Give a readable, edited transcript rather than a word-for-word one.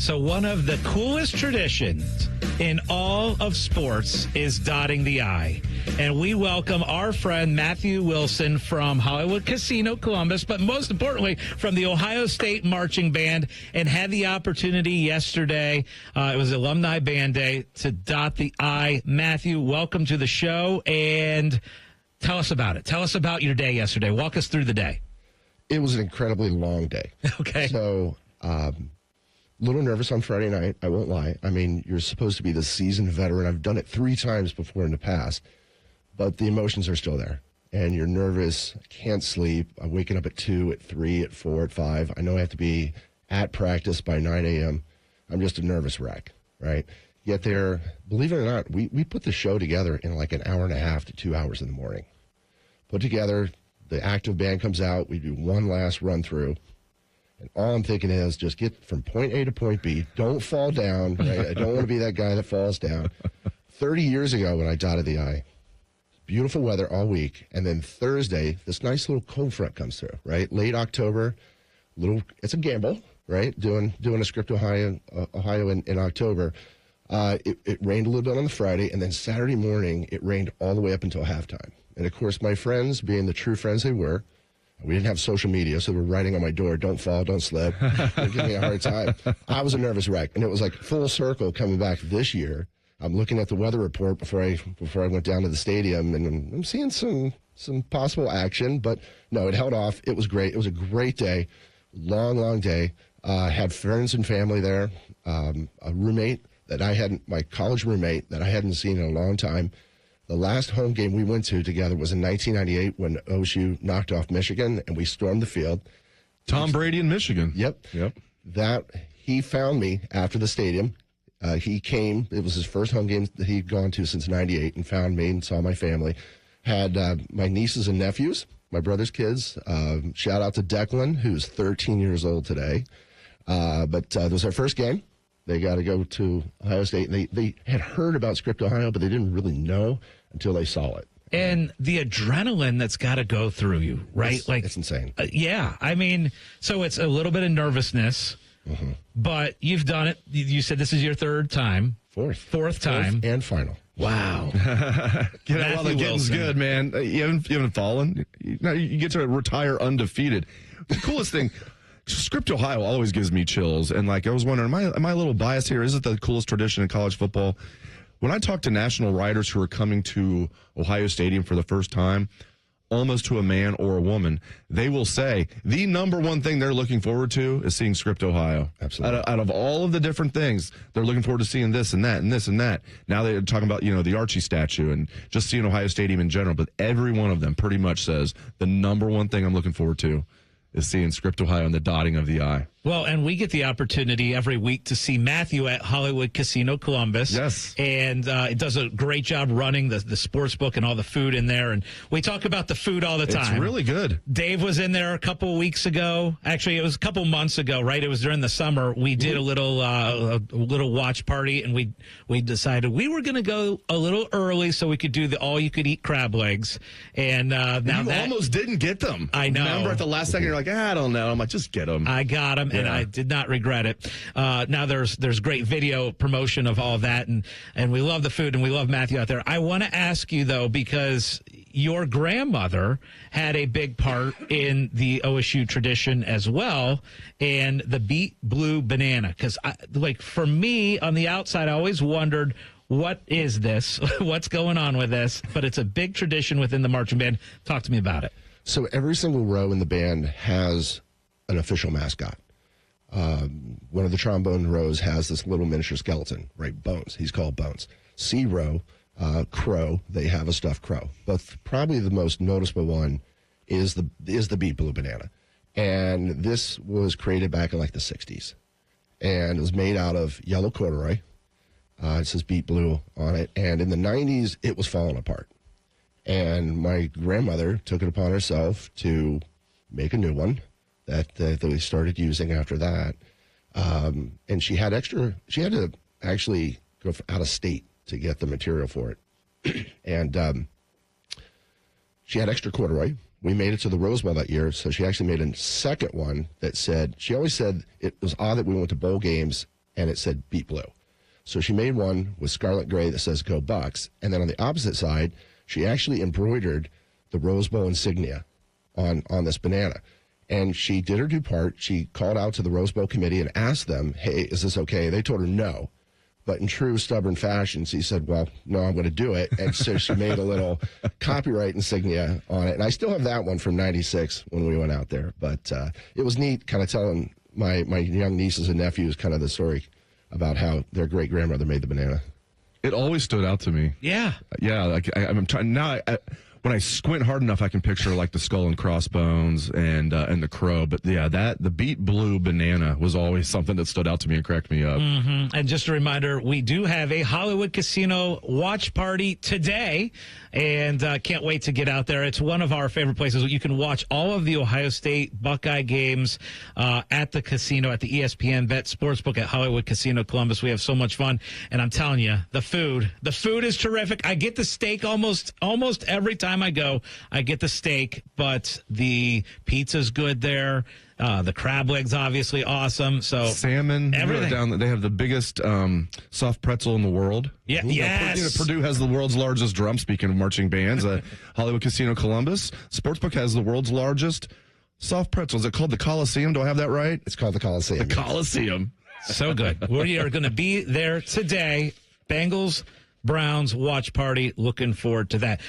So one of the coolest traditions in all of sports is dotting the I. And we welcome our friend Matthew Wilson from Hollywood Casino, Columbus, but most importantly from the Ohio State Marching Band, and had the opportunity yesterday, it was Alumni Band Day, to dot the I. Matthew, welcome to the show, and tell us about it. Tell us about your day yesterday. Walk us through the day. It was an incredibly long day. Okay. So, a little nervous on Friday night, I won't lie. I mean, you're supposed to be the seasoned veteran. I've done it 3 times before in the past, but the emotions are still there. And you're nervous, can't sleep. I'm waking up at 2, at 3, at 4, at 5. I know I have to be at practice by 9 a.m. I'm just a nervous wreck, right? Get there, believe it or not, we put the show together in like an hour and a half to 2 hours in the morning. Put together, the active band comes out, we do one last run through. And all I'm thinking is just get from point A to point B. Don't fall down. Right? I don't want to be that guy that falls down. 30 years ago when I dotted the I, beautiful weather all week. And then Thursday, this nice little cold front comes through, right? Late October, it's a gamble, right? Doing a script Ohio in October. It rained a little bit on the Friday, and then Saturday morning, it rained all the way up until halftime. And, of course, my friends, being the true friends they were, we didn't have social media, so they were writing on my door, don't fall, don't slip. Don't give me a hard time. I was a nervous wreck, and it was like full circle coming back this year. I'm looking at the weather report before I went down to the stadium, and I'm seeing some possible action. But, no, it held off. It was great. It was a great day, long day. Had friends and family there, a roommate my college roommate that I hadn't seen in a long time. The last home game we went to together was in 1998 when OSU knocked off Michigan, and we stormed the field. Tom Brady in Michigan. Yep. He found me after the stadium. He came. It was his first home game that he'd gone to since 98, and found me and saw my family. Had my nieces and nephews, my brother's kids. Shout out to Declan, who's 13 years old today. But it was our first game. They got to go to Ohio State. And they had heard about Script Ohio, but they didn't really know until they saw it. And the adrenaline that's got to go through you, right? It's insane. Yeah. I mean, so it's a little bit of nervousness, but you've done it. You said this is your third time. Fourth time. Fourth and final. Wow. Get it while the getting's good, man. You haven't fallen. You get to retire undefeated. The coolest thing, Script Ohio always gives me chills. And I was wondering, am I a little biased here? Is it the coolest tradition in college football? When I talk to national writers who are coming to Ohio Stadium for the first time, almost to a man or a woman, they will say the number one thing they're looking forward to is seeing Script Ohio. Absolutely. Out of all of the different things, they're looking forward to seeing this and that and this and that. Now they're talking about, the Archie statue and just seeing Ohio Stadium in general. But every one of them pretty much says the number one thing I'm looking forward to is seeing Script Ohio and the dotting of the I. Well, and we get the opportunity every week to see Matthew at Hollywood Casino Columbus. Yes. And it does a great job running the sports book and all the food in there. And we talk about the food all the time. It's really good. Dave was in there a couple weeks ago. Actually, it was a couple months ago, right? It was during the summer. We did a little watch party, and we decided we were going to go a little early so we could do the all-you-could-eat crab legs. And now you almost didn't get them. I know. Remember at the last second, you're like, I don't know. I'm like, just get them. I got them. And I did not regret it. Now there's great video promotion of all of that, and we love the food, and we love Matthew out there. I want to ask you, though, because your grandmother had a big part in the OSU tradition as well, and the beet blue banana. Because, for me, on the outside, I always wondered, what is this? What's going on with this? But it's a big tradition within the marching band. Talk to me about it. So every single row in the band has an official mascot. One of the trombone rows has this little miniature skeleton, right? Bones. He's called Bones. C row, crow. They have a stuffed crow. But probably the most noticeable one is the beet blue banana. And this was created back in the 60s. And it was made out of yellow corduroy. It says beet blue on it. And in the 90s, it was falling apart. And my grandmother took it upon herself to make a new one that we started using after that. And she had to actually go out of state to get the material for it. And she had extra corduroy. We made it to the Rose Bowl that year, so she actually made a second one that said, she always said it was odd that we went to bowl games and it said beet blue. So she made one with scarlet gray that says Go Bucks. And then on the opposite side, she actually embroidered the Rose Bowl insignia on this banana. And she did her due part. She called out to the Rose Bowl committee and asked them, hey, is this okay? They told her no. But in true stubborn fashion, she said, well, no, I'm going to do it. And so she made a little copyright insignia on it. And I still have that one from 96 when we went out there. But it was neat kind of telling my young nieces and nephews kind of the story about how their great-grandmother made the banana. It always stood out to me. Yeah. Yeah, like I'm trying now. When I squint hard enough, I can picture like the skull and crossbones and the crow. But yeah, the beet blue banana was always something that stood out to me and cracked me up. Mm-hmm. And just a reminder, we do have a Hollywood Casino watch party today, and can't wait to get out there. It's one of our favorite places. You can watch all of the Ohio State Buckeye games at the casino, at the ESPN Bet Sportsbook at Hollywood Casino Columbus. We have so much fun, and I'm telling you, the food is terrific. I get the steak almost every time I go. I get the steak, but the pizza's good there. The crab legs obviously awesome. So salmon, everything. Down they have the biggest soft pretzel in the world. Yeah, yes. Purdue has the world's largest drum. Speaking of marching bands, Hollywood Casino Columbus Sportsbook has the world's largest soft pretzel. Is it called the Coliseum? Do I have that right? It's called the Coliseum. The Coliseum. So good. We are going to be there today. Bengals Browns watch party. Looking forward to that.